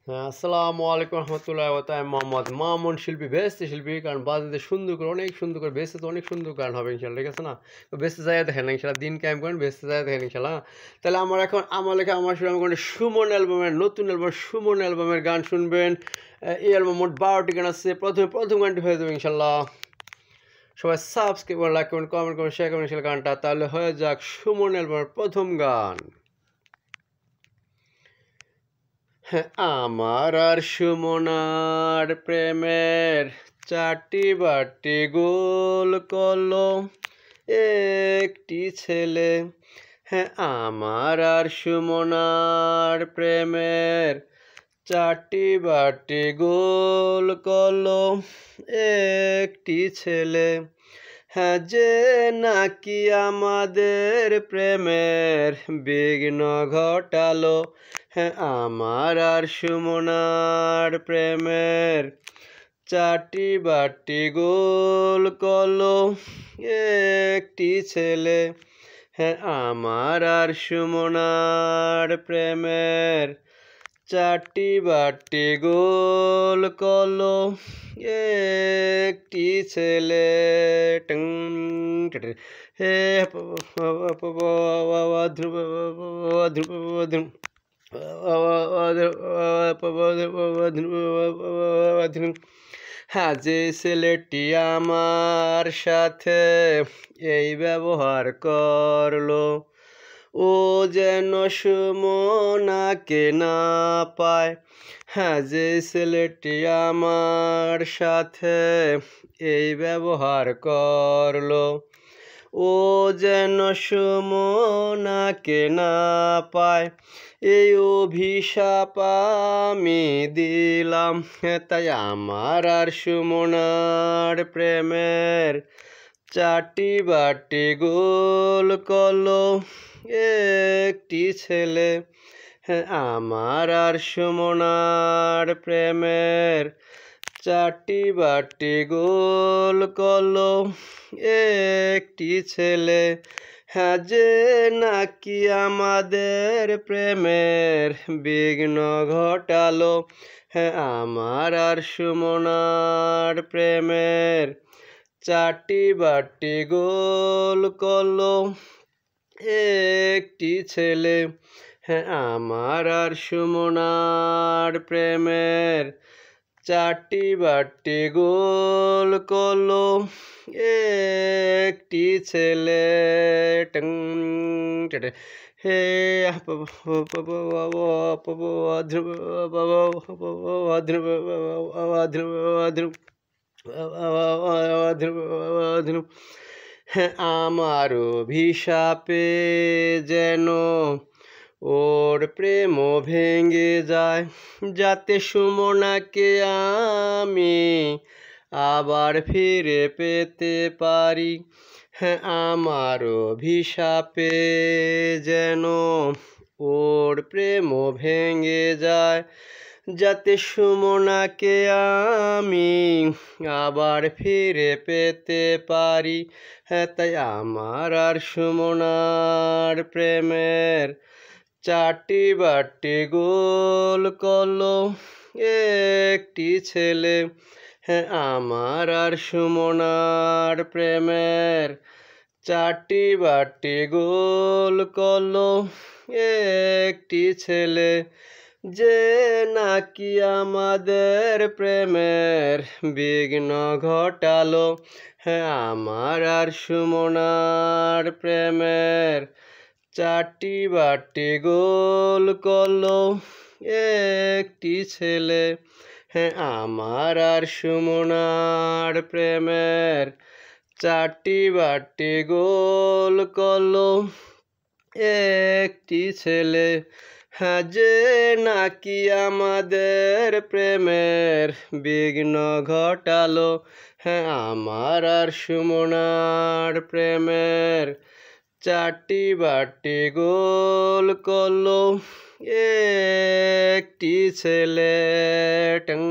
হ্যাঁ, আসসালামু আলাইকুম রহমতুল্লাহ তাই মোহাম্মদ মামুন শিল্পী ভেস্তে শিল্পী কারণ বাজাতে সুন্দর করে অনেক সুন্দর করে বেসতে তো অনেক সুন্দর গান হবে ইনশাল্লাহ ঠিক আছে না তো বেসতে যায় দেখেন ইনশাল্লাহ দিন কায়েম করেন বেসতে যায় দেখেন ইনশাল্লাহ তাহলে আমার এখন আমার লেখা আমার শুনে আমার সুমন অ্যালবামের নতুন অ্যালবাম সুমন অ্যালবামের গান শুনবেন এই অ্যালবাম মোট 12টি গান আছে প্রথম গানটি হয়ে যাবে ইনশাল্লাহ সবাই সাবস্ক্রাইব করুন লাইক করুন কমেন্ট করুন শেয়ার করুন ইনশাল্লাহ গানটা তাহলে হয়ে যাক সুমন অ্যালবামের প্রথম গান হ্যাঁ, আমার আর সুমনার প্রেমের চারটি বাটি গোল করলো একটি ছেলে। হ্যাঁ, আমার আর সুমনার প্রেমের চারটি বাটি গোল করলো একটি ছেলে। হ্যাঁ, যে নাকি আমাদের প্রেমের বিঘ্ন ঘটালো। হ্যাঁ, আমার আর সুমনার প্রেমের চারটি বাটি গোল করলো একটি ছেলে। হ্যাঁ, আমার আর সুমনার প্রেমের চারটি বাটি গোল করলো একটি ছেলে। টং হে ধ্রুব ধ্রুব হ্যাঁ, যে ছেলেটি আমার সাথে এই ব্যবহার করলো ও যেন সুমনাকে না পায়। হ্যাঁ, যে ছেলেটি আমার সাথে এই ব্যবহার করলো ও যেন সুমনাকে না পায়। এই অভিশাপ আমি দিলাম। তাই আমার আর সুমনার প্রেমের চারটি বাটি গোল করলো একটি ছেলে। হ্যাঁ, আমার আর সুমনার প্রেমের চারটি বাটি গোল করলো একটি ছেলে। হ্যাঁ, যে নাকি আমাদের প্রেমের বিঘ্ন ঘটালো। হ্যাঁ, আমার আর সুমনার প্রেমের চারটি বাটি গোল করলো একটি ছেলে। হ্যাঁ, আমার আর সুমনার প্রেমের চারটি বাটি গোল করলো একটি ছেলে। টং হে হ্যাঁ, আমার অভিশাপে যেন ওর প্রেম ভেঙে যায় যাতে সুমনাকে আমি আবার ফিরে পেতে পারি। হ্যাঁ, আমার অভিশাপে যেন ওর প্রেম ভেঙে যায় যাতে সুমনাকে আমি আবার ফিরে পেতে পারি। হ্যাঁ, তাই আমার আর সুমনার প্রেমের চারটি বাটি গোল করলো একটি ছেলে। হ্যাঁ, আমার আর সুমনার প্রেমের চারটি বাটি গোল করলো একটি ছেলে। যে নাকি আমাদের প্রেমের বিঘ্ন ঘটালো। হ্যাঁ, আমার আর সুমনার প্রেমের চারটি বাটি গোল করলো একটি ছেলে। হ্যাঁ, আমার আর সুমনার প্রেমের চারটি বাটি গোল করলো একটি ছেলে। হ্যাঁ, যে নাকি আমাদের প্রেমের বিঘ্ন ঘটালো। হ্যাঁ, আমার আর সুমনার প্রেমের চারটি বাটি গোল করলো একটি ছেলে। টং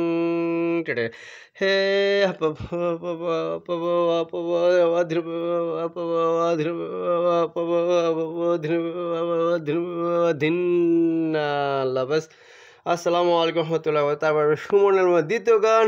হে ধিন্না লাবাস আসসালামু আলাইকুম রহমতুল্লাহ। তারপরে সুমনের মধ্যে দ্বিতীয় গান।